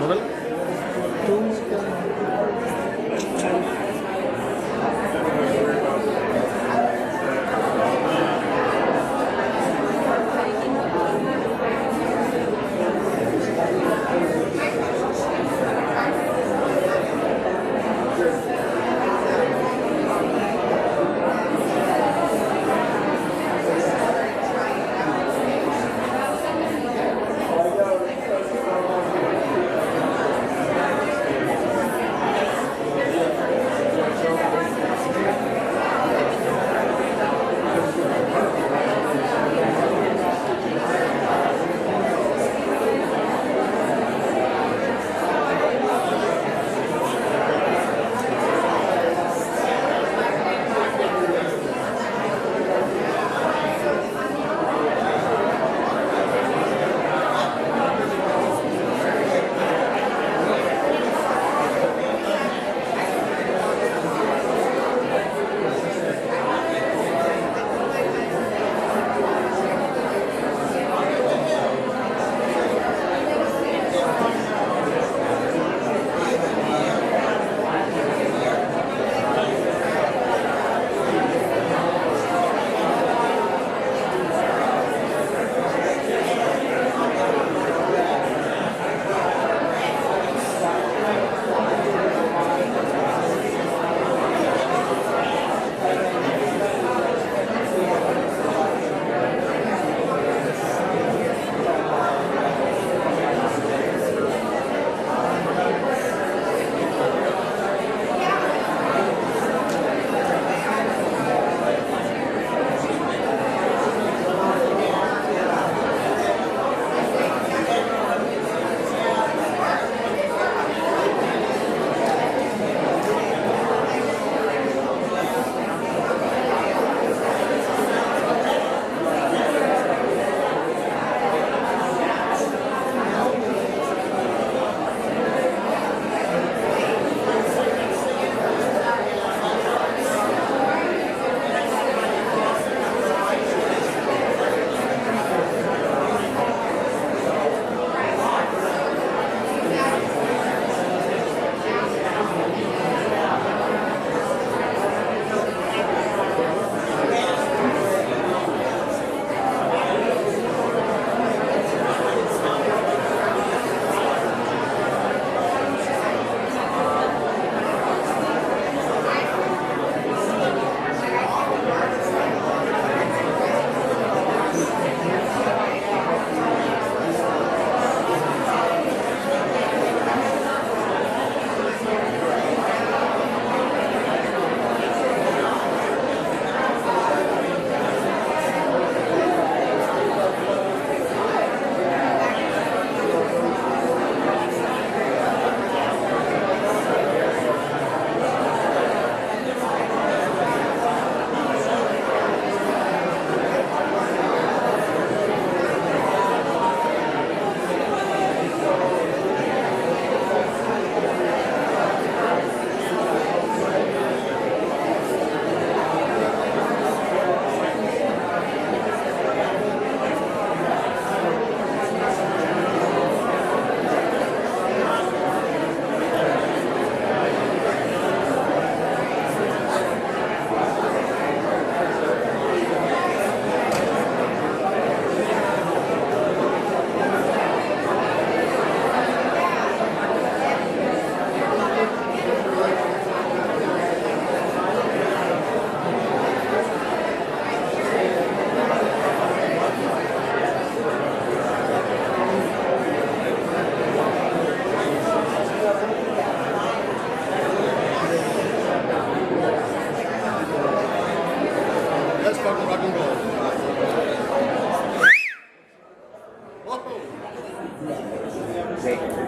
ver.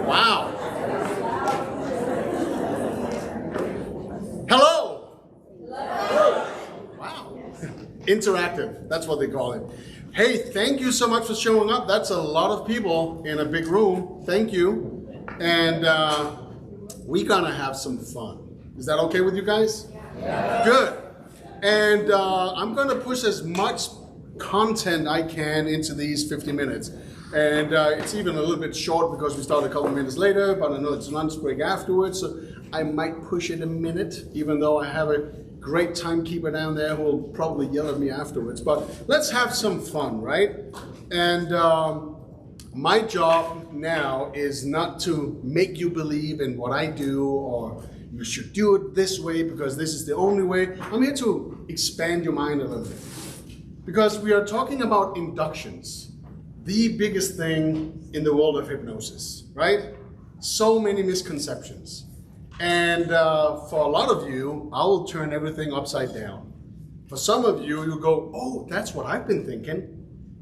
Wow. Hello. Hello. Wow. Interactive. That's what they call it. Hey, thank you so much for showing up. That's a lot of people in a big room. Thank you. And we're gonna have some fun. Is that okay with you guys? Yeah. Good. And I'm gonna push as much content I can into these 50 minutes. And it's even a little bit short because we started a couple of minutes later, but I know it's lunch break afterwards, so I might push it a minute, even though I have a great timekeeper down there who will probably yell at me afterwards. But let's have some fun, right? And my job now is not to make you believe in what I do, or you should do it this way because this is the only way. I'm here to expand your mind a little bit. Because we are talking about inductions. The biggest thing in the world of hypnosis, right? So many misconceptions. And for a lot of you, I will turn everything upside down. For some of you, you'll go, oh, that's what I've been thinking.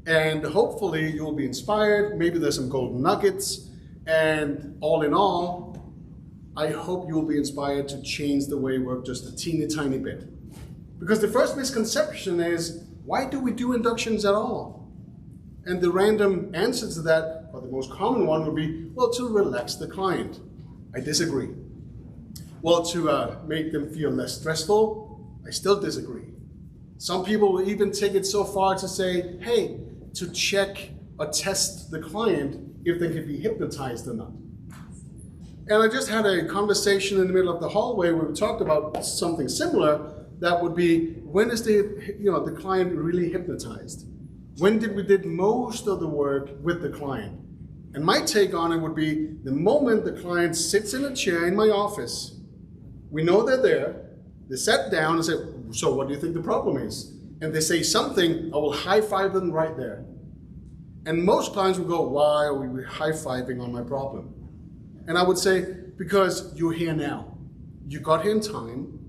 And hopefully you'll be inspired. Maybe there's some golden nuggets. And all in all, I hope you'll be inspired to change the way you work just a teeny tiny bit. Because the first misconception is, why do we do inductions at all? And the random answer to that, or the most common one, would be, well, to relax the client. I disagree. Well, to make them feel less stressful, I still disagree. Some people will even take it so far to say, hey, to check or test the client if they can be hypnotized or not. And I just had a conversation in the middle of the hallway where we talked about something similar. That would be, when is the client really hypnotized? When did we did most of the work with the client? And my take on it would be, the moment the client sits in a chair in my office, we know they're there, they sat down and say, so what do you think the problem is? And they say something, I will high-five them right there. And most clients will go, why are we high-fiving on my problem? And I would say, because you're here now. You got here in time.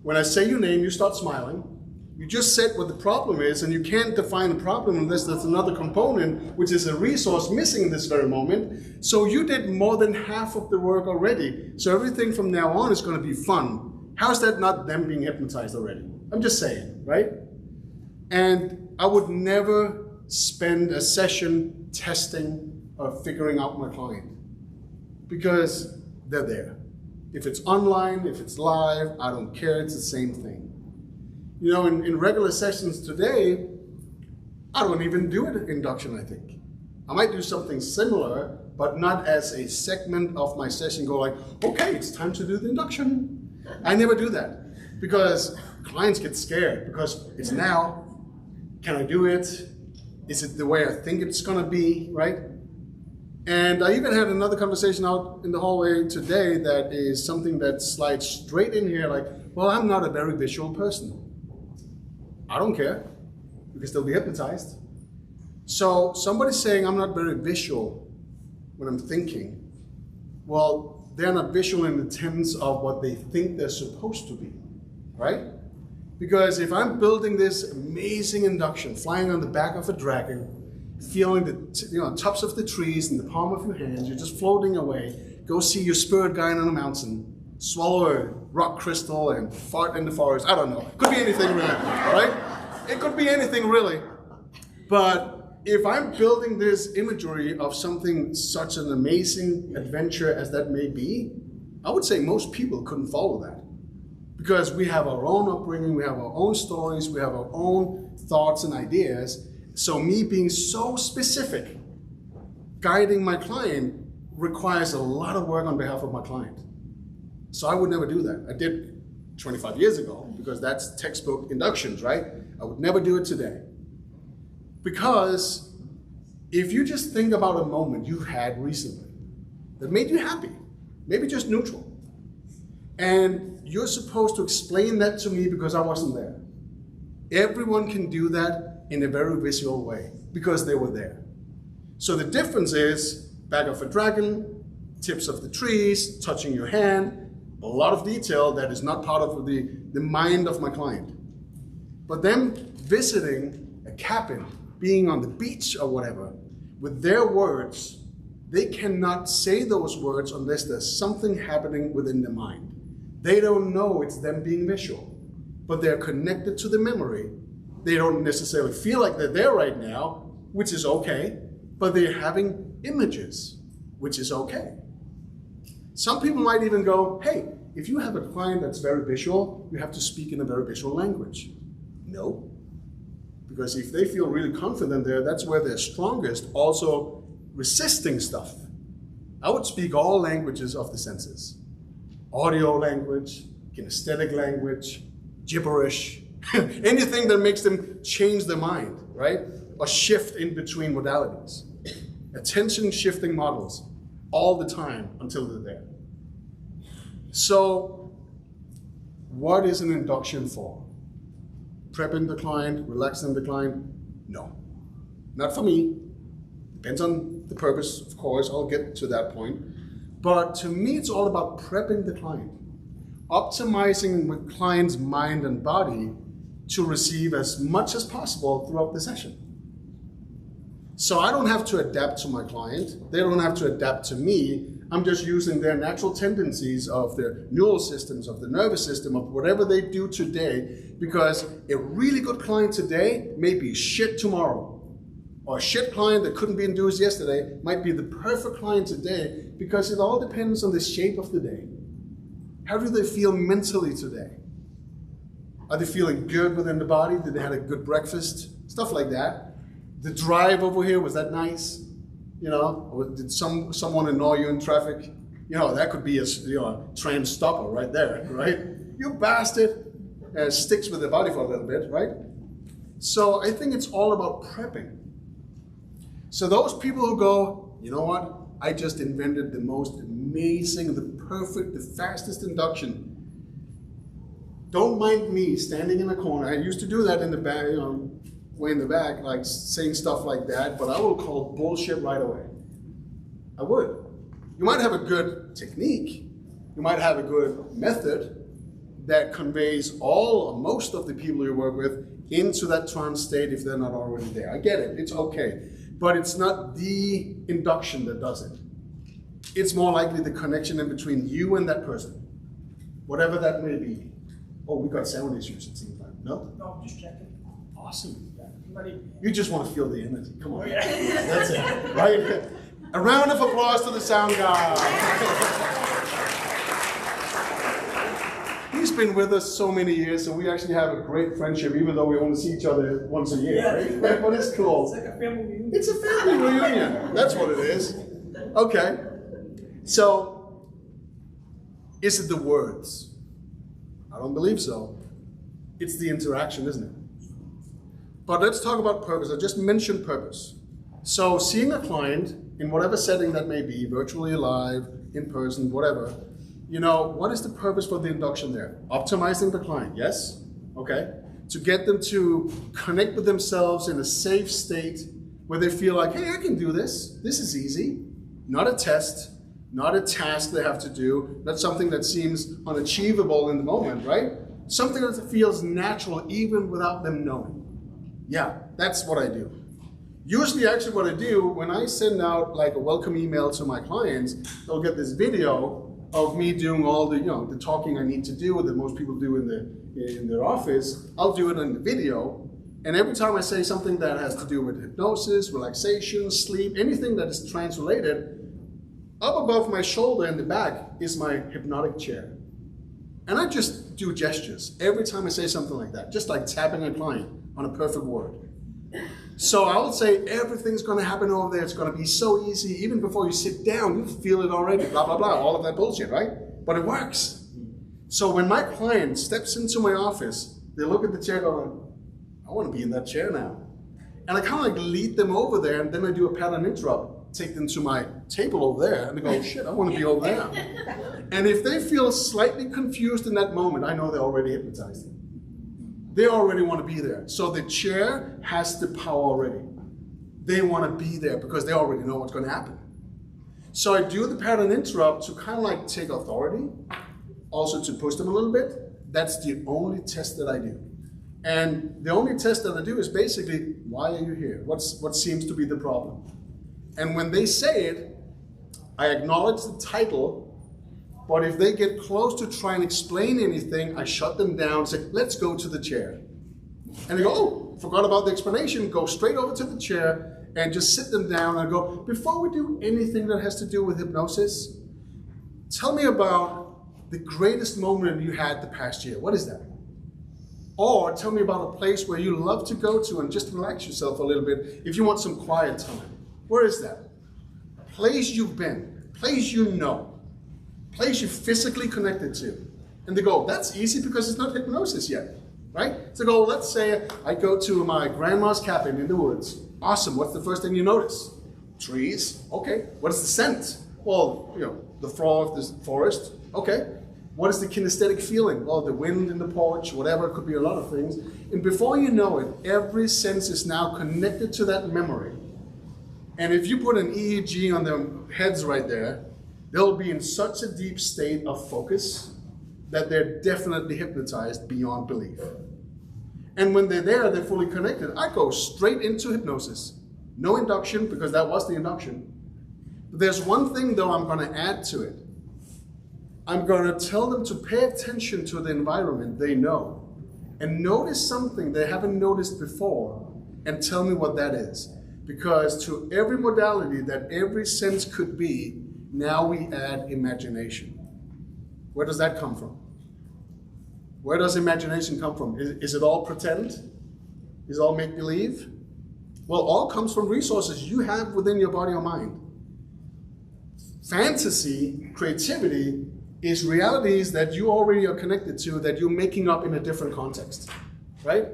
When I say your name, you start smiling. You just said what the problem is, and you can't define the problem unless there's another component, which is a resource missing in this very moment. So you did more than half of the work already. So everything from now on is going to be fun. How is that not them being hypnotized already? I'm just saying, right? And I would never spend a session testing or figuring out my client, because they're there. If it's online, if it's live, I don't care, it's the same thing. You know, in regular sessions today, I don't even do an induction, I think. I might do something similar, but not as a segment of my session go like, okay, it's time to do the induction. I never do that because clients get scared because it's now, can I do it? Is it the way I think it's gonna be, right? And I even had another conversation out in the hallway today that is something that slides straight in here like, well, I'm not a very visual person. I don't care. You can still be hypnotized. So somebody's saying I'm not very visual when I'm thinking. Well, they're not visual in the sense of what they think they're supposed to be, right? Because if I'm building this amazing induction, flying on the back of a dragon, feeling the tops of the trees in the palm of your hands, you're just floating away, go see your spirit guide on a mountain, swallow a rock crystal and fart in the forest. I don't know. Could be anything really, right? It could be anything really. But if I'm building this imagery of something such an amazing adventure as that may be, I would say most people couldn't follow that. Because we have our own upbringing, we have our own stories, we have our own thoughts and ideas. So me being so specific, guiding my client requires a lot of work on behalf of my client. So I would never do that. I did 25 years ago because that's textbook inductions, right? I would never do it today. Because if you just think about a moment you had recently that made you happy, maybe just neutral, and you're supposed to explain that to me because I wasn't there. Everyone can do that in a very visual way because they were there. So the difference is back of a dragon, tips of the trees, touching your hand, a lot of detail that is not part of the mind of my client. But them visiting a cabin, being on the beach or whatever, with their words, they cannot say those words unless there's something happening within their mind. They don't know it's them being visual, but they're connected to the memory. They don't necessarily feel like they're there right now, which is okay, but they're having images, which is okay. Some people might even go, hey, if you have a client that's very visual, you have to speak in a very visual language. No, because if they feel really confident there, that's where they're strongest, also resisting stuff. I would speak all languages of the senses. Audio language, kinesthetic language, gibberish, anything that makes them change their mind, right? Or shift in between modalities. Attention shifting models all the time until they're there. So, what is an induction for? Prepping the client, relaxing the client? No, not for me. Depends on the purpose, of course, I'll get to that point. But to me, it's all about prepping the client, optimizing the client's mind and body to receive as much as possible throughout the session. So I don't have to adapt to my client, they don't have to adapt to me. I'm just using their natural tendencies of their neural systems, of the nervous system, of whatever they do today, because a really good client today may be shit tomorrow. Or a shit client that couldn't be induced yesterday might be the perfect client today, because it all depends on the shape of the day. How do they feel mentally today? Are they feeling good within the body? Did they have a good breakfast? Stuff like that. The drive over here, was that nice? You know, or did someone annoy you in traffic? You know, that could be a train stopper right there, right? You bastard. Sticks with the body for a little bit, right? So I think it's all about prepping. So those people who go, you know what? I just invented the most amazing, the perfect, the fastest induction. Don't mind me standing in a corner. I used to do that in the back, you know, way in the back, like saying stuff like that, but I will call bullshit right away. I would. You might have a good technique. You might have a good method that conveys all or most of the people you work with into that trance state if they're not already there. I get it, it's okay. But it's not the induction that does it. It's more likely the connection in between you and that person, whatever that may be. Oh, we got sound issues, it seems like. No? No, just checking. Awesome. Anybody? You just want to feel the energy. Come on. That's it, right? A round of applause to the sound guy. He's been with us so many years, so we actually have a great friendship, even though we only see each other once a year, right? But it's cool. It's like a family reunion. It's a family reunion. That's what it is. Okay. So, is it the words? I don't believe so. It's the interaction, isn't it? But let's talk about purpose. I just mentioned purpose. So seeing a client in whatever setting that may be, virtually live, in person, whatever, you know, what is the purpose for the induction there? Optimizing the client, yes? Okay. To get them to connect with themselves in a safe state where they feel like, hey, I can do this. This is easy. Not a test, not a task they have to do, not something that seems unachievable in the moment, right? Something that feels natural even without them knowing. Yeah, that's what I do. Usually actually what I do, when I send out like a welcome email to my clients, they'll get this video of me doing all the, you know, the talking I need to do that most people do in their office. I'll do it in the video. And every time I say something that has to do with hypnosis, relaxation, sleep, anything that is trance related, up above my shoulder in the back is my hypnotic chair. And I just do gestures every time I say something like that, just like tapping a client on a perfect word. So I will say everything's going to happen over there. It's going to be so easy. Even before you sit down, you feel it already, blah, blah, blah, all of that bullshit, right? But it works. So when my client steps into my office, they look at the chair going, I want to be in that chair now. And I kind of like lead them over there, and then I do a pattern interrupt, take them to my table over there, and they go, oh, shit, I want to be over there. And if they feel slightly confused in that moment, I know they're already hypnotized. They already want to be there. So the chair has the power already. They want to be there because they already know what's going to happen. So I do the pattern interrupt to kind of like take authority, also to push them a little bit. That's the only test that I do. And the only test that I do is basically, why are you here? What seems to be the problem? And when they say it, I acknowledge the title. But if they get close to try and explain anything, I shut them down and say, let's go to the chair. And they go, oh, forgot about the explanation, go straight over to the chair and just sit them down and go, before we do anything that has to do with hypnosis, tell me about the greatest moment you had the past year. What is that? Or tell me about a place where you love to go to and just relax yourself a little bit if you want some quiet time. Where is that? Place you've been, place you know, place you're physically connected to. And they go, that's easy because it's not hypnosis yet, right? So go, let's say I go to my grandma's cabin in the woods. Awesome, what's the first thing you notice? Trees, okay. What is the scent? Well, the floor of the forest, okay. What is the kinesthetic feeling? Well, the wind in the porch, whatever, it could be a lot of things. And before you know it, every sense is now connected to that memory. And if you put an EEG on their heads right there, they'll be in such a deep state of focus that they're definitely hypnotized beyond belief. And when they're there, they're fully connected. I go straight into hypnosis. No induction, because that was the induction. But there's one thing, though, I'm going to add to it. I'm going to tell them to pay attention to the environment they know and notice something they haven't noticed before and tell me what that is. Because to every modality that every sense could be, now we add imagination. Where does that come from? Where does imagination come from? Is it all pretend? Is it all make-believe? Well, all comes from resources you have within your body or mind. Fantasy, creativity, is realities that you already are connected to that you're making up in a different context, right?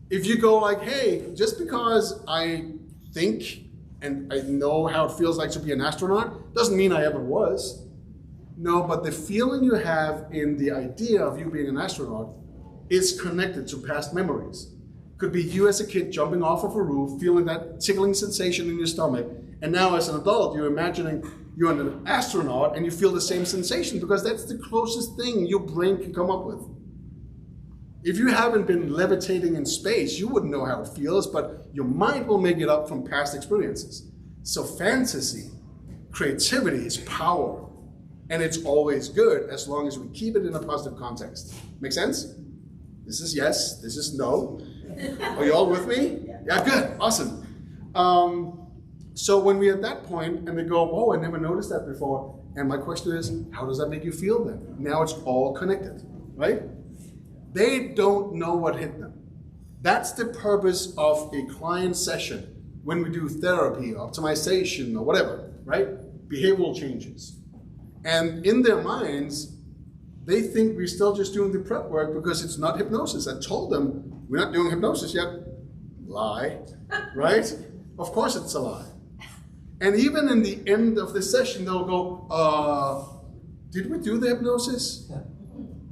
If you go like, hey, just because I think and I know how it feels like to be an astronaut, doesn't mean I ever was. No, but the feeling you have in the idea of you being an astronaut is connected to past memories. Could be you as a kid jumping off of a roof, feeling that tickling sensation in your stomach, and now as an adult, you're imagining you're an astronaut and you feel the same sensation because that's the closest thing your brain can come up with. If you haven't been levitating in space, you wouldn't know how it feels, but your mind will make it up from past experiences. So fantasy, creativity is power, and it's always good as long as we keep it in a positive context. Make sense? This is yes, this is no. Are you all with me? Yeah, good, awesome. So when we're at that point and they go, oh, I never noticed that before. And my question is, how does that make you feel then? Now it's all connected, right? They don't know what hit them. That's the purpose of a client session when we do therapy, optimization, or whatever, right? Behavioral changes. And in their minds, they think we're still just doing the prep work because it's not hypnosis. I told them, we're not doing hypnosis yet. Lie, right? Of course it's a lie. And even in the end of the session, they'll go, did we do the hypnosis?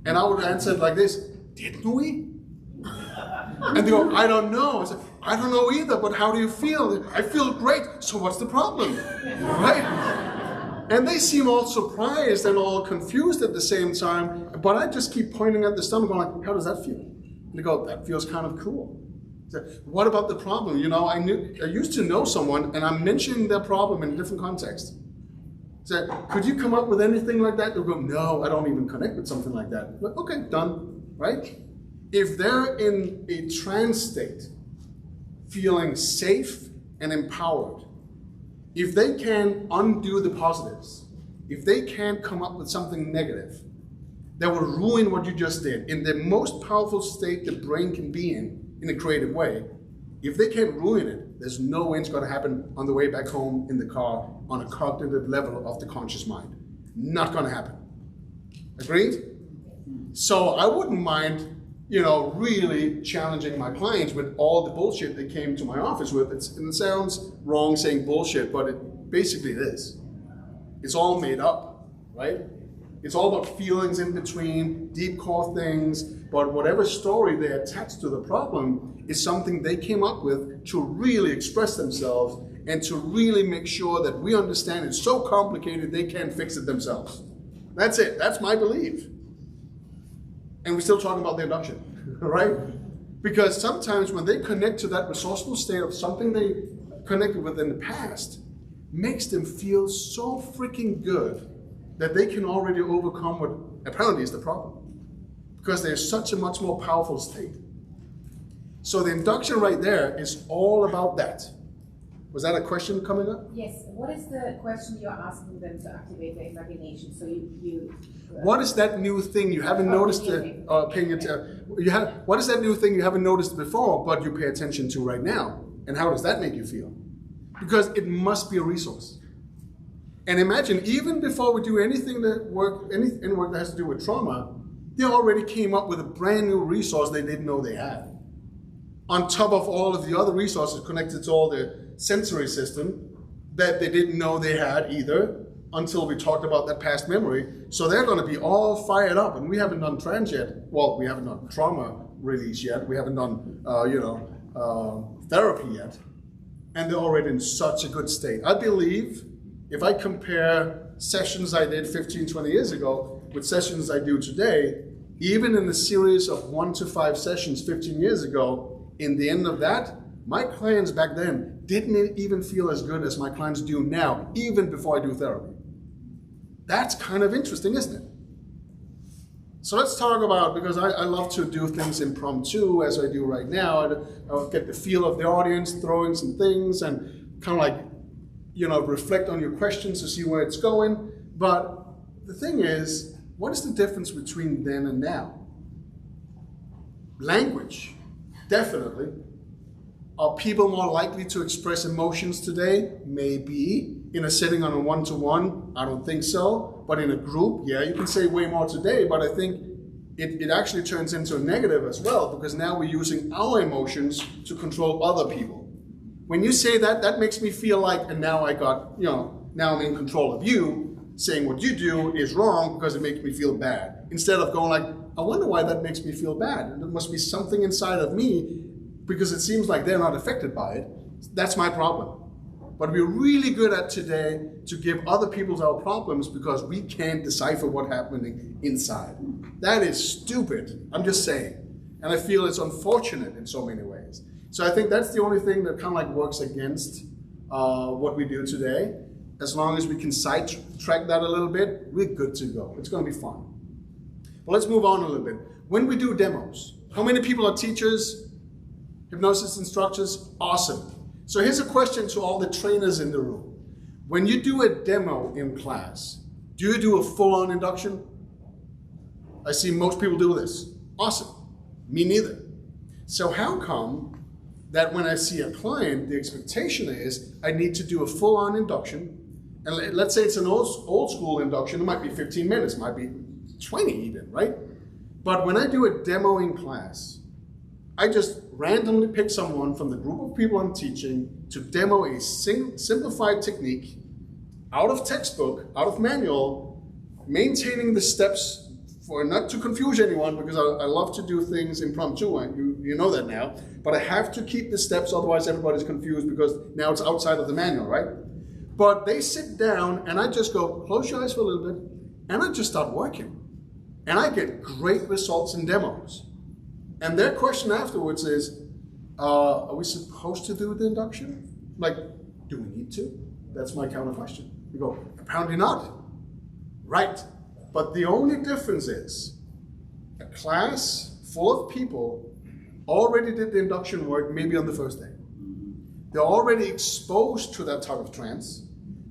And I would answer it like this, didn't we? And they go, I don't know. I said, I don't know either, but how do you feel? I feel great, so what's the problem? Right? And they seem all surprised and all confused at the same time, but I just keep pointing at the stomach going, how does that feel? And they go, that feels kind of cool. What about the problem? You know, I used to know someone and I'm mentioning their problem in a different context. So, could you come up with anything like that? They'll go, no, I don't even connect with something like that. But, okay, done, right? If they're in a trance state, feeling safe and empowered, if they can undo the positives, if they can't come up with something negative that will ruin what you just did, in the most powerful state the brain can be in a creative way, if they can't ruin it, there's no way it's going to happen on the way back home in the car on a cognitive level of the conscious mind. Not going to happen. Agreed? So I wouldn't mind, really challenging my clients with all the bullshit they came to my office with. And it sounds wrong saying bullshit, but it basically is. It's all made up, right? It's all about feelings in between, deep core things, but whatever story they attach to the problem is something they came up with to really express themselves and to really make sure that we understand it's so complicated they can't fix it themselves. That's it. That's my belief. And we're still talking about the induction, right? Because sometimes when they connect to that resourceful state of something they connected with in the past, makes them feel so freaking good that they can already overcome what apparently is the problem. Because they're such a much more powerful state. So the induction right there is all about that. Was that a question coming up? Yes. What is the question you're asking them to activate their imagination? So what is that new thing you haven't noticed? What is that new thing you haven't noticed before, but you pay attention to right now? And how does that make you feel? Because it must be a resource. And imagine, even before we do anything that any work that has to do with trauma, they already came up with a brand new resource they didn't know they had. On top of all of the other resources connected to all the sensory system that they didn't know they had either until we talked about that past memory. So they're going to be all fired up, and we haven't done trans yet. Well, we haven't done trauma release yet. We haven't done, therapy yet. And they're already in such a good state. I believe if I compare sessions I did 15, 20 years ago with sessions I do today, even in a series of 1 to 5 sessions 15 years ago, in the end of that, my clients back then didn't even feel as good as my clients do now, even before I do therapy. That's kind of interesting, isn't it? So let's talk about, because I love to do things impromptu as I do right now. I'll get the feel of the audience, throwing some things and kind of like, reflect on your questions to see where it's going. But the thing is, what is the difference between then and now? Language, definitely. Are people more likely to express emotions today? Maybe. In a setting on a one-to-one, I don't think so. But in a group, yeah, you can say way more today, but I think it actually turns into a negative as well, because now we're using our emotions to control other people. When you say that, that makes me feel like, and now I got, now I'm in control of you, saying what you do is wrong because it makes me feel bad. Instead of going like, I wonder why that makes me feel bad. There must be something inside of me, because it seems like they're not affected by it. That's my problem. But we're really good at today to give other people our problems because we can't decipher what's happening inside. That is stupid, I'm just saying. And I feel it's unfortunate in so many ways. So I think that's the only thing that kind of like works against what we do today. As long as we can sidetrack that a little bit, we're good to go. It's gonna be fun. But let's move on a little bit. When we do demos, how many people are teachers? Hypnosis instructors? Awesome. So here's a question to all the trainers in the room. When you do a demo in class, do you do a full-on induction? I see most people do this. Awesome. Me neither. So how come that when I see a client, the expectation is I need to do a full-on induction, and let's say it's an old school induction, it might be 15 minutes, it might be 20 even, right? But when I do a demo in class, I just randomly pick someone from the group of people I'm teaching to demo a simplified technique out of textbook, out of manual, maintaining the steps for not to confuse anyone, because I love to do things impromptu, and you know that now, but I have to keep the steps, otherwise everybody's confused because now it's outside of the manual, right? But they sit down and I just go, close your eyes for a little bit, and I just start working. And I get great results in demos. And their question afterwards is, are we supposed to do the induction? Like, do we need to? That's my counter question. You go, apparently not. Right. But the only difference is a class full of people already did the induction work maybe on the first day. They're already exposed to that type of trance.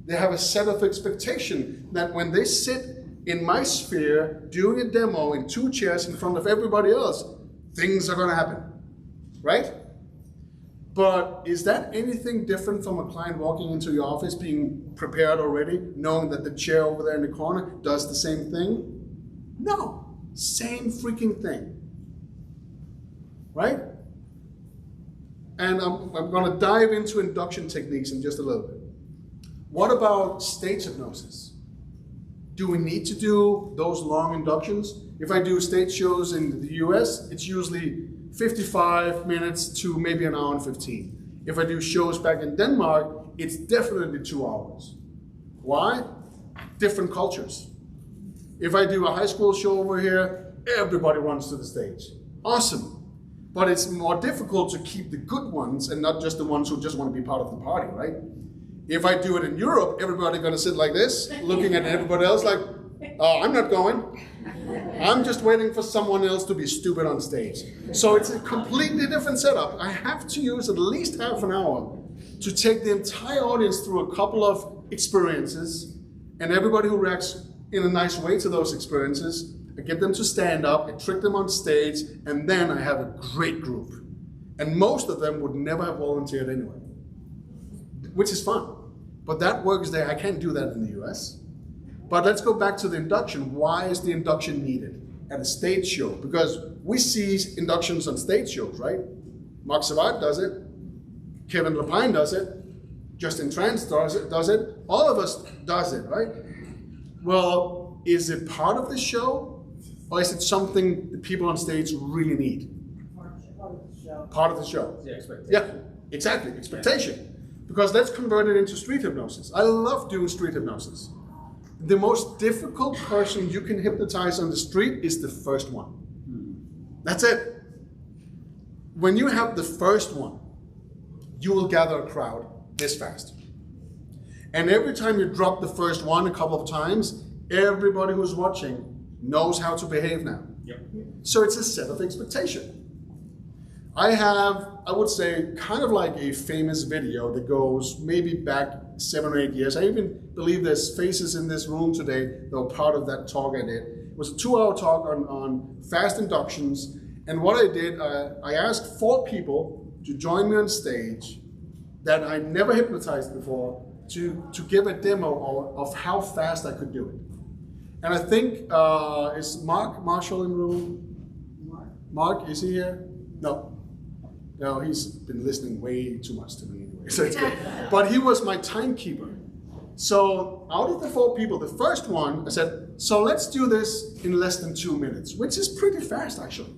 They have a set of expectation that when they sit in my sphere doing a demo in 2 chairs in front of everybody else, things are going to happen, right? But is that anything different from a client walking into your office being prepared already, knowing that the chair over there in the corner does the same thing? No, same freaking thing, right? And I'm going to dive into induction techniques in just a little bit. What about stage hypnosis? Do we need to do those long inductions? If I do stage shows in the US, it's usually 55 minutes to maybe an hour and 15. If I do shows back in Denmark, it's definitely 2 hours. Why? Different cultures. If I do a high school show over here, everybody runs to the stage. Awesome. But it's more difficult to keep the good ones and not just the ones who just want to be part of the party, right? If I do it in Europe, everybody's going to sit like this, looking at everybody else like, I'm not going. I'm just waiting for someone else to be stupid on stage. So it's a completely different setup. I have to use at least half an hour to take the entire audience through a couple of experiences, and everybody who reacts in a nice way to those experiences, I get them to stand up, I trick them on stage, and then I have a great group. And most of them would never have volunteered anyway, which is fun. But that works there. I can't do that in the US. But let's go back to the induction. Why is the induction needed at a stage show? Because we see inductions on stage shows, right? Mark Savard does it. Kevin Lapine does it. Justin Trance does it. All of us does it, right? Well, is it part of the show? Or is it something the people on stage really need? Part of the show. Yeah, expectation. Yeah, exactly, expectation. Because let's convert it into street hypnosis. I love doing street hypnosis. The most difficult person you can hypnotize on the street is the first one. That's it. When you have the first one, you will gather a crowd this fast. And every time you drop the first one a couple of times, everybody who's watching knows how to behave now. Yep. So it's a set of expectation. I have, I would say, kind of like a famous video that goes maybe back 7 or 8 years. I even believe there's faces in this room today that were part of that talk I did. It was a 2-hour talk on fast inductions. And what I did, I asked 4 people to join me on stage that I never hypnotized before to give a demo of how fast I could do it. And I think, is Mark Marshall in the room? Mark, is he here? No. No, he's been listening way too much to me anyway, so it's good. But he was my timekeeper. So out of the 4 people, the first one, I said, so let's do this in less than 2 minutes, which is pretty fast actually.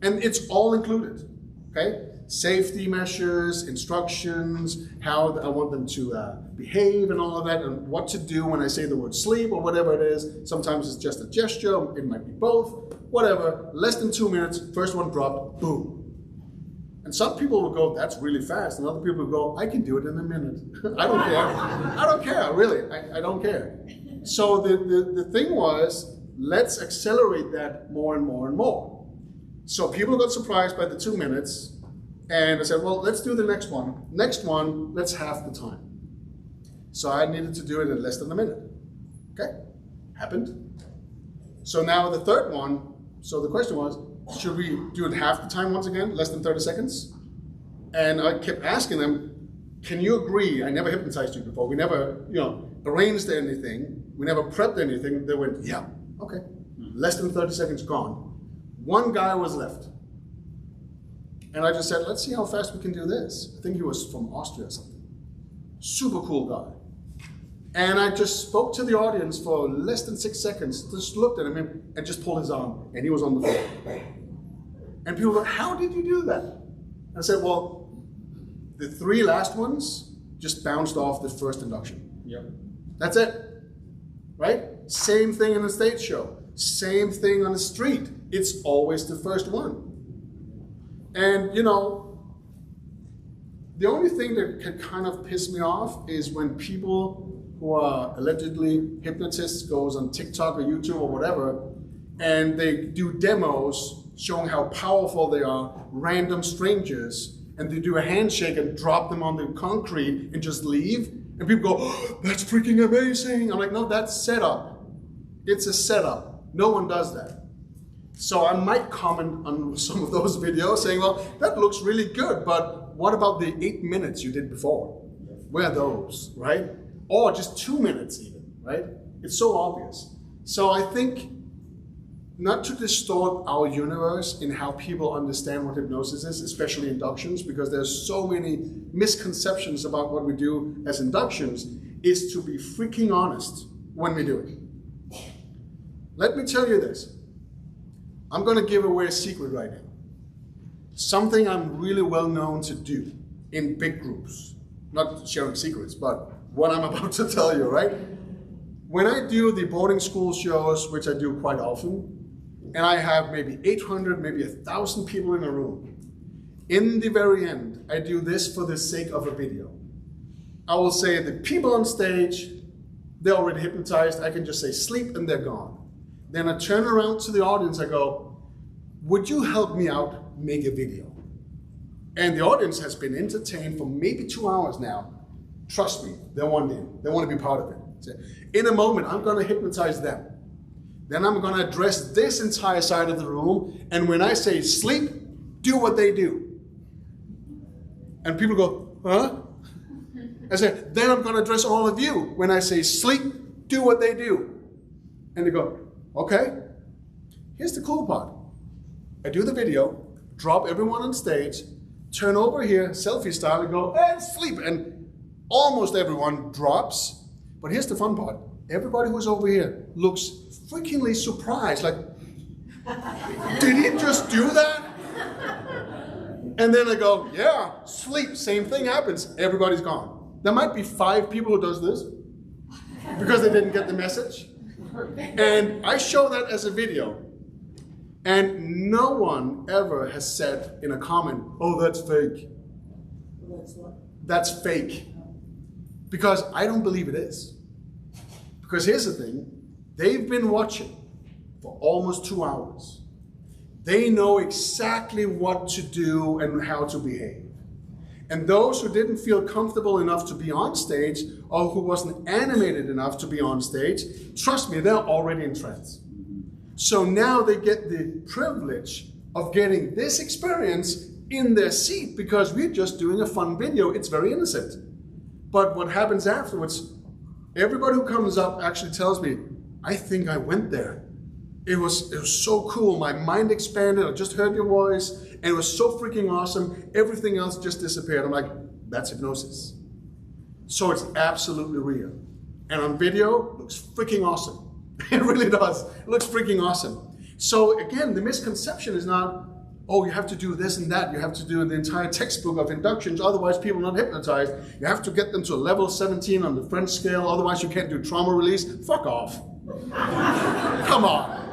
And it's all included, okay? Safety measures, instructions, how I want them to behave and all of that, and what to do when I say the word sleep or whatever it is. Sometimes it's just a gesture, it might be both, whatever. Less than 2 minutes, first one dropped, boom. And some people will go, that's really fast. And other people will go, I can do it in a minute. I don't care. I don't care, really. I don't care. So the thing was, let's accelerate that more and more and more. So people got surprised by the 2 minutes. And I said, well, let's do the next one. Next one, let's half the time. So I needed to do it in less than a minute. Okay, happened. So now the third one, so the question was, should we do it half the time once again, less than 30 seconds? And I kept asking them, can you agree? I never hypnotized you before. We never, arranged anything. We never prepped anything. They went, yeah, okay. Less than 30 seconds gone. One guy was left. And I just said, let's see how fast we can do this. I think he was from Austria or something. Super cool guy. And I just spoke to the audience for less than 6 seconds, just looked at him and just pulled his arm, and he was on the floor. And people go, how did you do that? I said, well, the 3 last ones just bounced off the first induction. Yep. That's it, right? Same thing in a stage show. Same thing on the street. It's always the first one. And the only thing that can kind of piss me off is when people who are allegedly hypnotists goes on TikTok or YouTube or whatever, and they do demos showing how powerful they are, random strangers, and they do a handshake and drop them on the concrete and just leave, and people go, oh, that's freaking amazing. I'm like, no, that's setup. It's a setup. No one does that. So I might comment on some of those videos saying, well, that looks really good, but what about the 8 minutes you did before? Where are those, right? Or just 2 minutes even, right? It's so obvious. So I think not to distort our universe in how people understand what hypnosis is, especially inductions, because there's so many misconceptions about what we do as inductions, is to be freaking honest when we do it. Let me tell you this. I'm going to give away a secret right now. Something I'm really well known to do in big groups. Not sharing secrets, but what I'm about to tell you, right? When I do the boarding school shows, which I do quite often, and I have maybe 800, maybe 1,000 people in a room, in the very end, I do this for the sake of a video. I will say the people on stage, they're already hypnotized. I can just say sleep and they're gone. Then I turn around to the audience, I go, would you help me out make a video? And the audience has been entertained for maybe 2 hours now. Trust me, they want in. They want to be part of it. So in a moment, I'm going to hypnotize them. Then I'm going to address this entire side of the room. And when I say sleep, do what they do. And people go, huh? I say, then I'm going to address all of you. When I say sleep, do what they do. And they go, okay. Here's the cool part. I do the video, drop everyone on stage, turn over here, selfie style, and go, and sleep. And almost everyone drops. But here's the fun part. Everybody who's over here looks freakingly surprised. Like, did he just do that? And then I go, yeah, sleep, same thing happens. Everybody's gone. There might be 5 people who does this because they didn't get the message. And I show that as a video. And no one ever has said in a comment, oh, that's fake. That's what? That's fake. Because I don't believe it is. Because here's the thing, they've been watching for almost 2 hours. They know exactly what to do and how to behave. And those who didn't feel comfortable enough to be on stage, or who wasn't animated enough to be on stage, trust me, they're already in trance. So now they get the privilege of getting this experience in their seat because we're just doing a fun video. It's very innocent. But what happens afterwards, everybody who comes up actually tells me, I think I went there. It was so cool. My mind expanded. I just heard your voice and it was so freaking awesome. Everything else just disappeared. I'm like, that's hypnosis. So it's absolutely real. And on video, it looks freaking awesome. It really does. It looks freaking awesome. So again, the misconception is not, oh, you have to do this and that. You have to do the entire textbook of inductions. Otherwise, people are not hypnotized. You have to get them to a level 17 on the French scale. Otherwise, you can't do trauma release. Fuck off. Come on.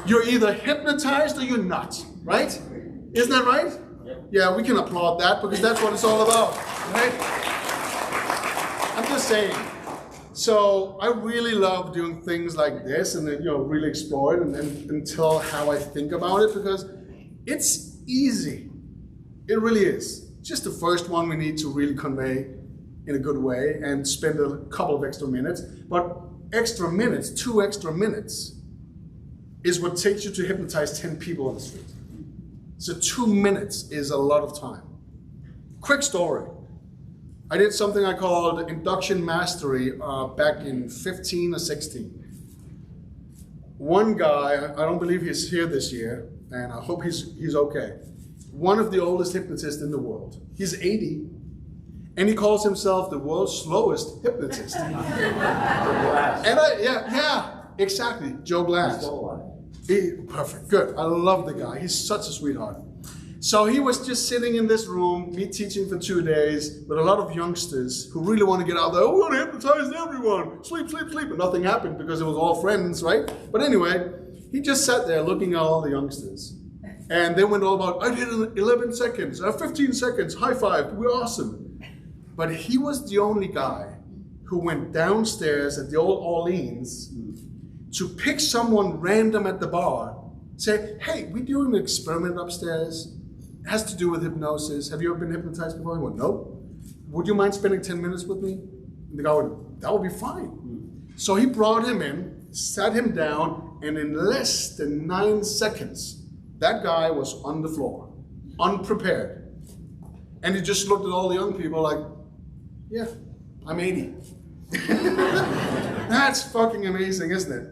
You're either hypnotized or you're not, right? Isn't that right? Yeah, we can applaud that because that's what it's all about, right? I'm just saying. So I really love doing things like this and then, really explore it and tell how I think about it because it's easy. It really is. Just the first one we need to really convey in a good way and spend a couple of extra minutes. But extra minutes, 2 extra minutes, is what takes you to hypnotize 10 people on the street. So 2 minutes is a lot of time. Quick story. I did something I called induction mastery back in 15 or 16. One guy, I don't believe he's here this year, and I hope he's okay. One of the oldest hypnotists in the world. He's 80, and he calls himself the world's slowest hypnotist. And exactly, Joe Glass. Perfect, good. I love the guy. He's such a sweetheart. So he was just sitting in this room, me teaching for 2 days, with a lot of youngsters who really want to get out there. Oh, we want to hypnotize everyone. Sleep, sleep, sleep. And nothing happened because it was all friends, right? But anyway, he just sat there looking at all the youngsters. And they went all about, I did it in 11 seconds, 15 seconds, high five, we're awesome. But he was the only guy who went downstairs at the old Orleans to pick someone random at the bar, say, hey, we're doing an experiment upstairs. It has to do with hypnosis. Have you ever been hypnotized before? He went, nope. Would you mind spending 10 minutes with me? And the guy went, that would be fine. So he brought him in, sat him down, and in less than 9 seconds, that guy was on the floor, unprepared. And he just looked at all the young people like, yeah, I'm 80. That's fucking amazing, isn't it?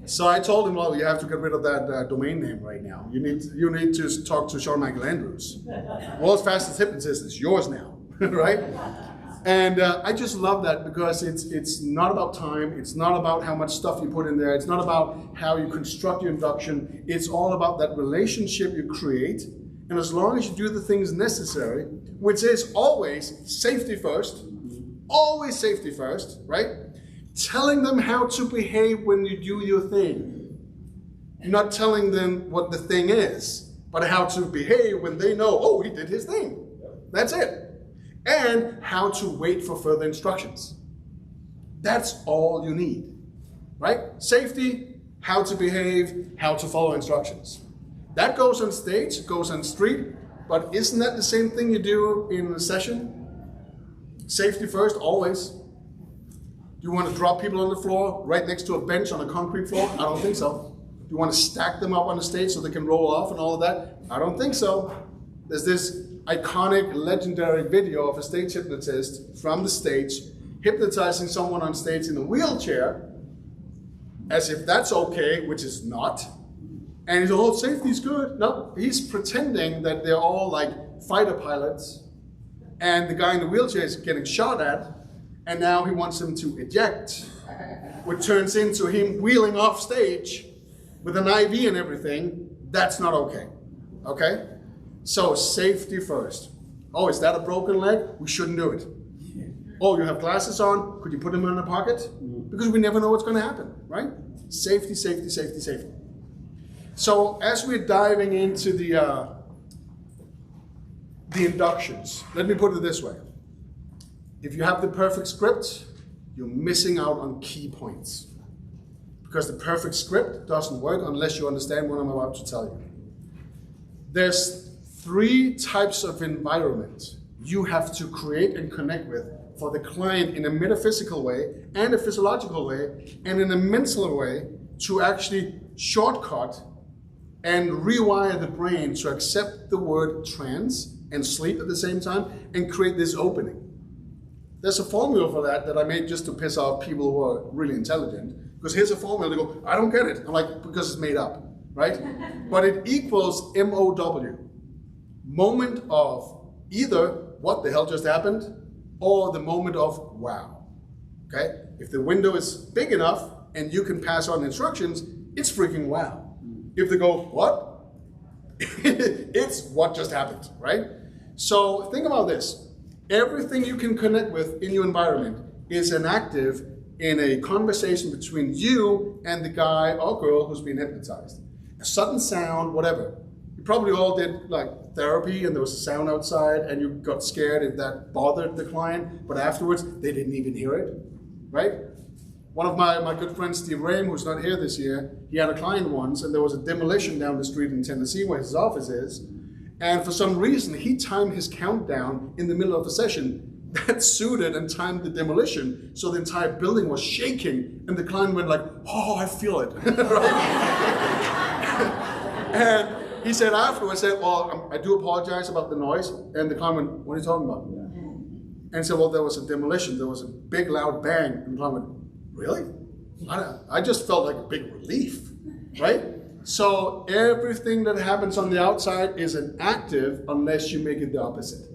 So I told him, well, you have to get rid of that domain name right now. You need to talk to Sean Michael Andrews. World's fastest hypnotist is yours now, right? And I just love that because it's not about time. It's not about how much stuff you put in there. It's not about how you construct your induction. It's all about that relationship you create. And as long as you do the things necessary, which is always safety first, right? Telling them how to behave when you do your thing. Not telling them what the thing is, but how to behave when they know, oh, he did his thing. That's it. And how to wait for further instructions. That's all you need, right? Safety, how to behave, how to follow instructions. That goes on stage, goes on street, But isn't that the same thing you do in a session? Safety first, always. Do you want to drop people on the floor right next to a bench on a concrete floor? I don't think so. Do you want to stack them up on the stage so they can roll off and all of that? I don't think so. There's this iconic, legendary video of a stage hypnotist from the stage hypnotizing someone on stage in a wheelchair as if that's okay, which is not. And he's, oh, safety's good. No, he's pretending that they're all like fighter pilots and the guy in the wheelchair is getting shot at, and now he wants him to eject, which turns into him wheeling off stage with an IV and everything. That's not okay, okay? So safety first. Oh, is that a broken leg? We shouldn't do it. Oh, you have glasses on? Could you put them in a pocket? Because we never know what's going to happen, right? Safety, safety, safety, safety. So as we're diving into the inductions, let me put it this way. If you have the perfect script, you're missing out on key points. Because the perfect script doesn't work unless you understand what I'm about to tell you. There's 3 types of environment you have to create and connect with for the client in a metaphysical way and a physiological way and in a mental way to actually shortcut and rewire the brain to accept the word trance and sleep at the same time and create this opening. There's a formula for that I made just to piss off people who are really intelligent. Because here's a formula, they go, I don't get it. I'm like, because it's made up, right? But it equals MOW. Moment of either what the hell just happened or the moment of wow, okay? If the window is big enough and you can pass on instructions, it's freaking wow. If they go, what? It's what just happened, right? So think about this. Everything you can connect with in your environment is enactive in a conversation between you and the guy or girl who's being hypnotized. A sudden sound, whatever. You probably all did like therapy and there was a sound outside and you got scared if that bothered the client, but afterwards they didn't even hear it, right? One of my good friends, Steve Rame, who's not here this year, he had a client once and there was a demolition down the street in Tennessee where his office is. And for some reason, he timed his countdown in the middle of the session that suited and timed the demolition. So the entire building was shaking and the client went like, oh, I feel it. And he said afterwards, I said, well, I do apologize about the noise. And the client went, what are you talking about? And said, well, there was a demolition. There was a big loud bang. And the client went, really? I just felt like a big relief, right? So everything that happens on the outside is an active unless you make it the opposite,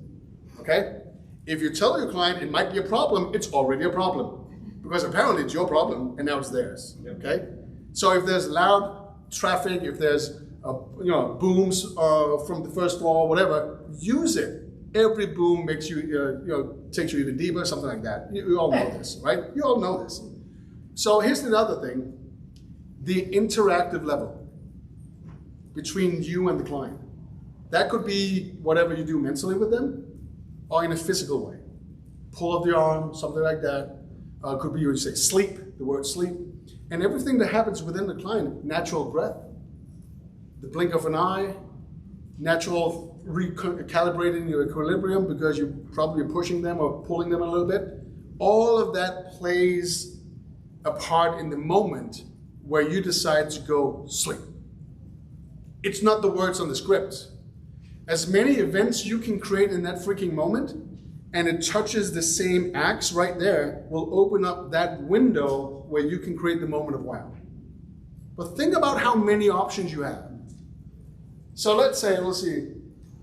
okay? If you tell your client it might be a problem, it's already a problem because apparently it's your problem and now it's theirs, okay? So if there's loud traffic, if there's booms from the first floor, whatever, use it. Every boom makes you, takes you even deeper, something like that. You all know this, right? You all know this. So here's the other thing, the interactive level between you and the client. That could be whatever you do mentally with them or in a physical way. Pull up the arm, something like that. Could be you say sleep, the word sleep. And everything that happens within the client, natural breath, the blink of an eye, natural recalibrating your equilibrium because you're probably pushing them or pulling them a little bit. All of that plays a part in the moment where you decide to go sleep. It's not the words on the script. As many events you can create in that freaking moment, and it touches the same acts right there, will open up that window where you can create the moment of wow. But think about how many options you have. So let's see,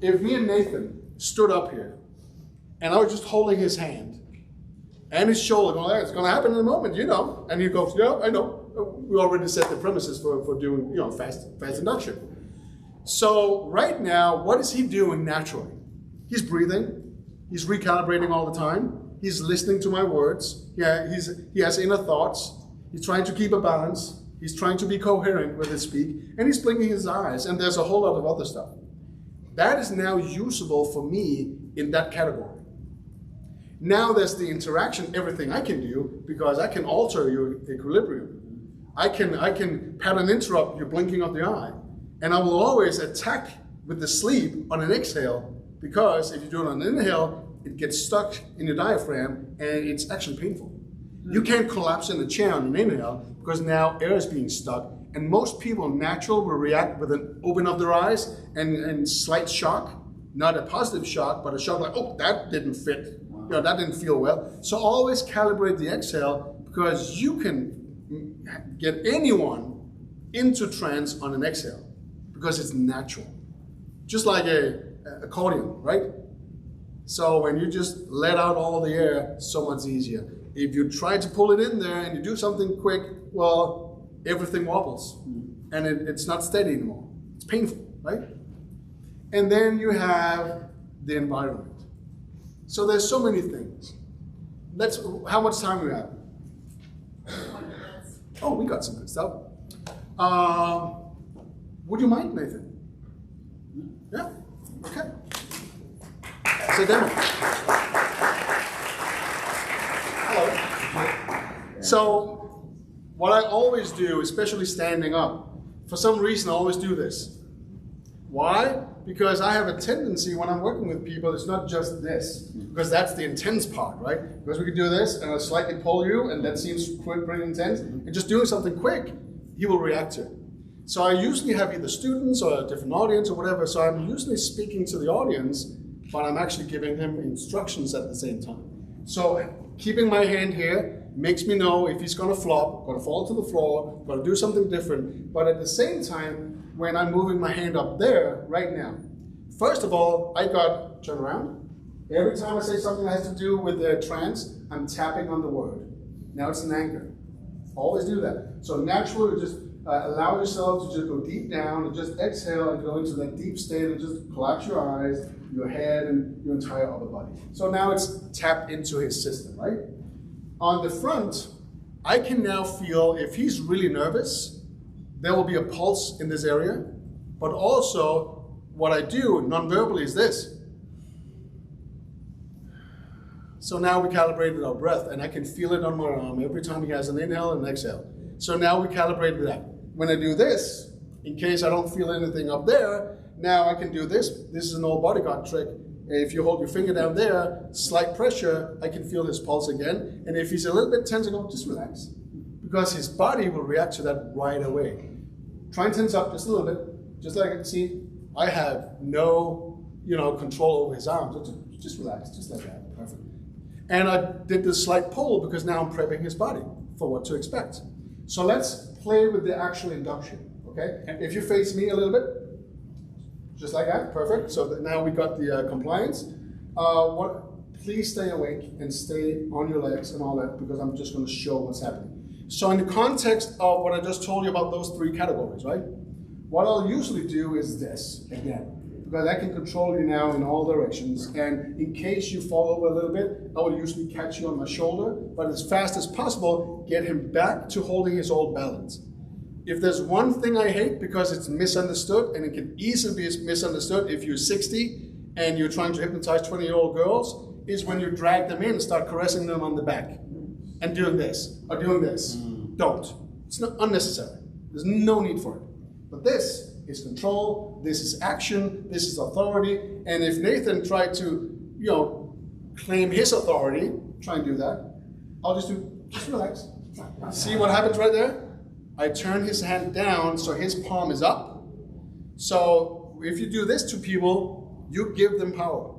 if me and Nathan stood up here, and I was just holding his hand, and his shoulder going, it's gonna happen in a moment, you know. And he goes, yeah, I know. We already set the premises for doing, fast induction. So right now, what is he doing naturally? He's breathing, he's recalibrating all the time, he's listening to my words, he has inner thoughts, he's trying to keep a balance, he's trying to be coherent with his speak, and he's blinking his eyes, and there's a whole lot of other stuff. That is now usable for me in that category. Now there's the interaction, everything I can do, because I can alter your equilibrium. I can pattern interrupt your blinking of the eye. And I will always attack with the sleep on an exhale, because if you do it on an inhale, it gets stuck in your diaphragm and it's actually painful. You can't collapse in a chair on an inhale because now air is being stuck, and most people naturally will react with an open of their eyes and slight shock, not a positive shock, but a shock like, oh, that didn't fit, that didn't feel well. So always calibrate the exhale, because you can get anyone into trance on an exhale because it's natural. Just like a accordion, right? So when you just let out all the air, so much easier. If you try to pull it in there and you do something quick, well, everything wobbles and it's not steady anymore. It's painful, right? And then you have the environment. So there's so many things. How much time we have? Oh, we got some good stuff. Would you mind, Nathan? Yeah? Okay. Sit down. Hello. So, what I always do, especially standing up, for some reason I always do this. Why? Because I have a tendency when I'm working with people, it's not just this, because that's the intense part, right? Because we can do this and I'll slightly pull you, and that seems pretty intense, and just doing something quick, he will react to it. So I usually have either students or a different audience or whatever, so I'm usually speaking to the audience, but I'm actually giving him instructions at the same time. So keeping my hand here makes me know if he's gonna flop, gonna fall to the floor, gonna do something different, but at the same time, when I'm moving my hand up there right now, first of all, turn around. Every time I say something that has to do with the trance, I'm tapping on the word. Now it's an anchor. Always do that. So naturally, just allow yourself to just go deep down and just exhale and go into that deep state and just collapse your eyes, your head, and your entire upper body. So now it's tapped into his system, right? On the front, I can now feel if he's really nervous, there will be a pulse in this area, but also what I do non-verbally is this. So now we calibrated our breath, and I can feel it on my arm every time he has an inhale and an exhale. So now we calibrated that. When I do this, in case I don't feel anything up there, now I can do this. This is an old bodyguard trick. If you hold your finger down there, slight pressure, I can feel his pulse again. And if he's a little bit tense, I go, just relax. Because his body will react to that right away. Try and tense up just a little bit. Just like, see, I have no, control over his arms. So just relax, just like that, perfect. And I did this slight pull because now I'm prepping his body for what to expect. So let's play with the actual induction, okay? If you face me a little bit, just like that, perfect. So that now we got the compliance. Please stay awake and stay on your legs and all that, because I'm just gonna show what's happening. So in the context of what I just told you about those three categories, right? What I'll usually do is this, again, because I can control you now in all directions, and in case you fall over a little bit, I will usually catch you on my shoulder, but as fast as possible, get him back to holding his old balance. If there's one thing I hate, because it's misunderstood, and it can easily be misunderstood if you're 60 and you're trying to hypnotize 20-year-old girls, is when you drag them in and start caressing them on the back and doing this or doing this. Don't. It's not unnecessary. There's no need for it. But this is control, this is action, this is authority, and if Nathan tried to, claim his authority, try and do that, I'll just relax. See what happens right there? I turn his hand down so his palm is up. So if you do this to people, you give them power.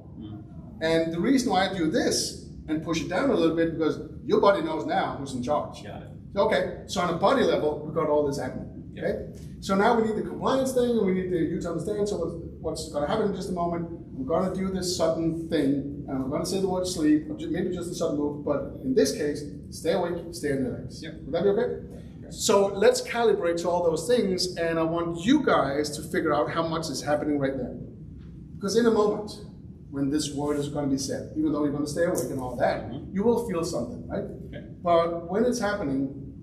And the reason why I do this and push it down a little bit, because your body knows now who's in charge. Got it. Okay, so on a body level, we've got all this happening. Okay, so now we need the compliance thing, and we need you to understand. So what's going to happen in just a moment? I'm going to do this sudden thing, and I'm going to say the word sleep, or maybe just a sudden move. But in this case, stay awake, stay on your legs. Yep. Would that be okay? So let's calibrate to all those things, and I want you guys to figure out how much is happening right there. Because in a moment, when this word is going to be said, even though you're going to stay awake and all that, you will feel something, right? Okay. But when it's happening,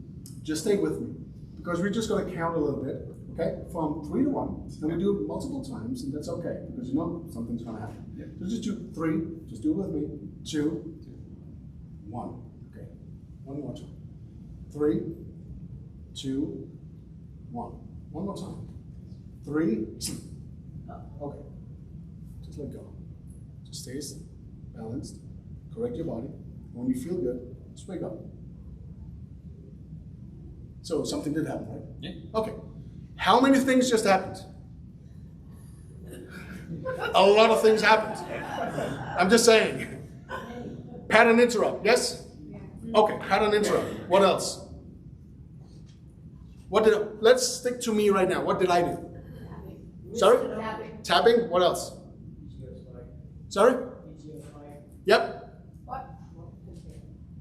just stay with me. Because we're just going to count a little bit, okay? From 3 to 1. And we do it multiple times, and that's okay, because something's going to happen. Yeah. So just do 3, just do it with me. 2, 1. Okay. One more time. 3, 2, 1. One more time. 3, Okay. Just let go. Just stay balanced. Correct your body. When you feel good, just wake up. So something did happen, right? Yeah. Okay. How many things just happened? A lot of things happened. I'm just saying. Pattern interrupt, yes? Okay, pattern interrupt. What else? Let's stick to me right now. What did I do? Sorry? Tapping. What else? Sorry? Yep.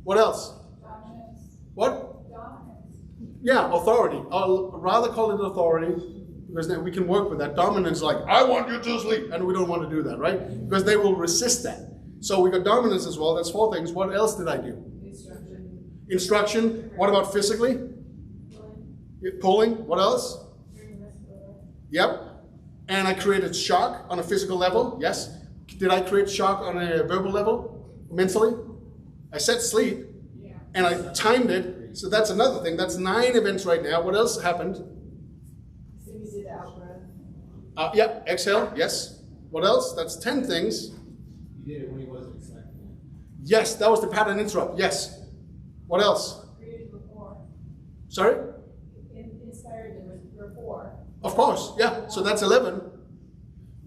What else? What? Yeah, authority. I'll rather call it authority because then we can work with that. Dominance, like, I want you to sleep, and we don't want to do that, right? Because they will resist that. So we got dominance as well. That's 4 things. What else did I do? Instruction. What about physically? Pulling. What else? Yep. And I created shock on a physical level. Yes. Did I create shock on a verbal level? Mentally? I said sleep. And I timed it. So that's another thing. That's 9 events right now. What else happened? Yep. Exhale. Yes. What else? That's 10 things. You did it when he wasn't expecting. Yes, that was the pattern interrupt. Yes. What else? Created rapport. Sorry? Inspired the rapport. Of course. Yeah. So that's 11.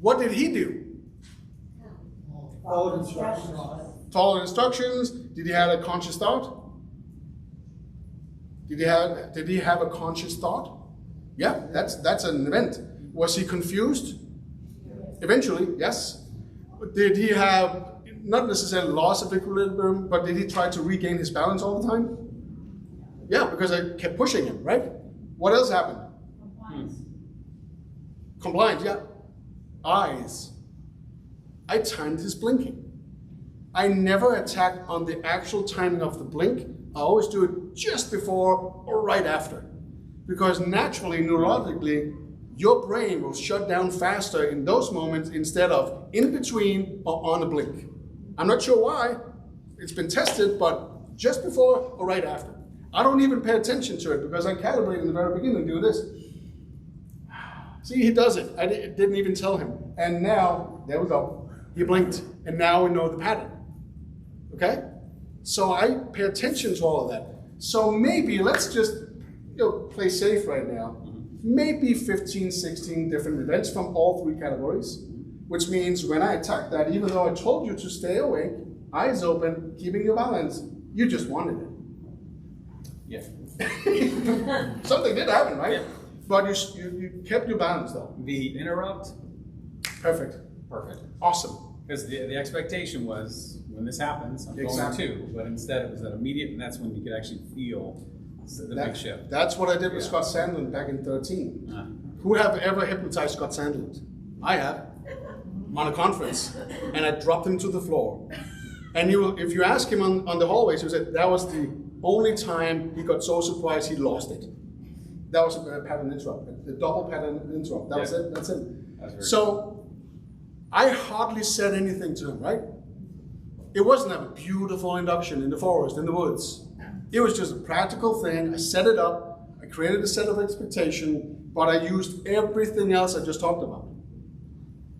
What did he do? Followed instructions. Follow instructions. Did he have a conscious thought? Did he have a conscious thought? Yeah, that's an event. Was he confused? Eventually, yes. Did he have not necessarily loss of equilibrium, but did he try to regain his balance all the time? Yeah, because I kept pushing him, right? What else happened? Compliance, yeah. Eyes. I timed his blinking. I never attack on the actual timing of the blink. I always do it just before or right after. Because naturally, neurologically, your brain will shut down faster in those moments instead of in between or on a blink. I'm not sure why. It's been tested, but just before or right after. I don't even pay attention to it because I calibrate in the very beginning doing this. See, he does it. I didn't even tell him. And now, there we go. He blinked. And now we know the pattern. Okay? So I pay attention to all of that. So maybe let's just play safe right now. Maybe 15, 16 different events from all 3 categories, which means when I attack that, even though I told you to stay awake, eyes open, keeping your balance, you just wanted it. Yeah. Something did happen, right? Yeah. But you kept your balance though. The interrupt, Perfect. perfect. Awesome. Because the expectation was, when this happens, I'm Exactly. going to, but instead it was that immediate, and that's when you could actually feel the big shift. That's what I did with Yeah. Scott Sandland back in 13. Uh, Who have ever hypnotized Scott Sandland? I have. On a conference. And I dropped him to the floor. And if you ask him on the hallways, he said that was the only time he got so surprised he lost it. That was a pattern interrupt. The double pattern interrupt. That was it. That's it. So I hardly said anything to him, right? It wasn't a beautiful induction in the forest, in the woods. It was just a practical thing. I set it up. I created a set of expectation, but I used everything else I just talked about.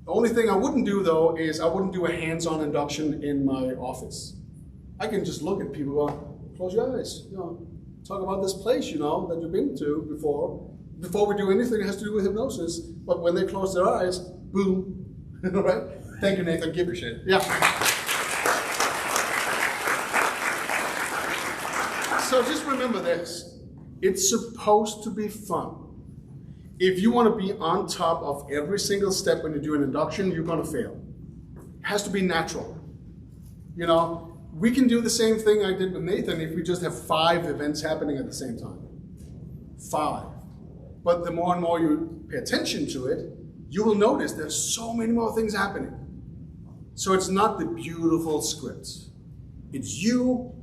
The only thing I wouldn't do though is I wouldn't do a hands-on induction in my office. I can just look at people and go, close your eyes, talk about this place, that you've been to before. Before we do anything that has to do with hypnosis, but when they close their eyes, boom, right? Thank you, Nathan. Appreciate it. Yeah. So just remember this, it's supposed to be fun. If you want to be on top of every single step when you do an induction, you're going to fail. It has to be natural. We can do the same thing I did with Nathan if we just have 5 events happening at the same time. 5. But the more and more you pay attention to it, you will notice there's so many more things happening. So it's not the beautiful script. It's you,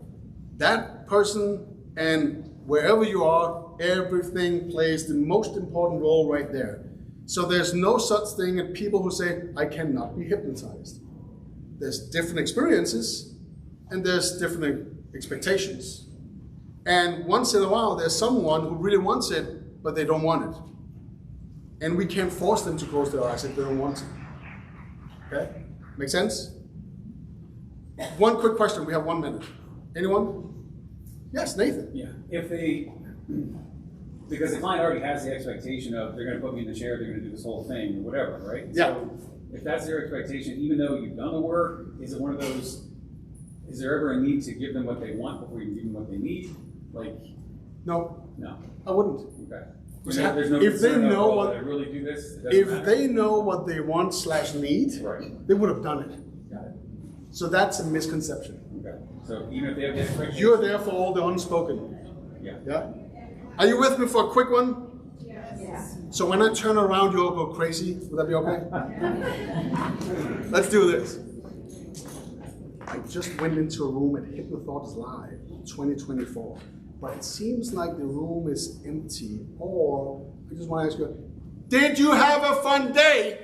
that person, and wherever you are, everything plays the most important role right there. So there's no such thing as people who say, I cannot be hypnotized. There's different experiences and there's different expectations. And once in a while, there's someone who really wants it, but they don't want it. And we can't force them to close their eyes if they don't want to. Okay? Make sense? One quick question. We have 1 minute. Anyone? Yes, Nathan. Yeah. If they, because the client already has the expectation of they're going to put me in the chair, they're going to do this whole thing or whatever, right? Yeah. So if that's their expectation, even though you've done the work, is it one of those, is there ever a need to give them what they want before you give them what they need? Like, No, no. I wouldn't. Okay. If no they concern of, know oh, what- did I really do this? It doesn't If matter. they know what they want / need, Right. they would have done it. Got it. So that's a misconception. Okay. So even if they have the expectation. You're there for all the unspoken. Yeah. Yeah? Are you with me for a quick one? Yes. So when I turn around, you all go crazy. Would that be okay? Let's do this. I just went into a room at HypnoThoughts Live 2024, but it seems like the room is empty. Or I just want to ask you, did you have a fun day?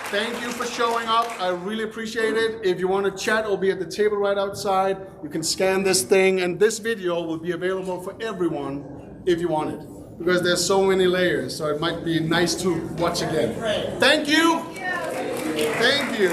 Thank you for showing up. I really appreciate it. If you want to chat, it'll be at the table right outside. You can scan this thing, and this video will be available for everyone if you want it, because there's so many layers, so it might be nice to watch again. Thank you. Thank you.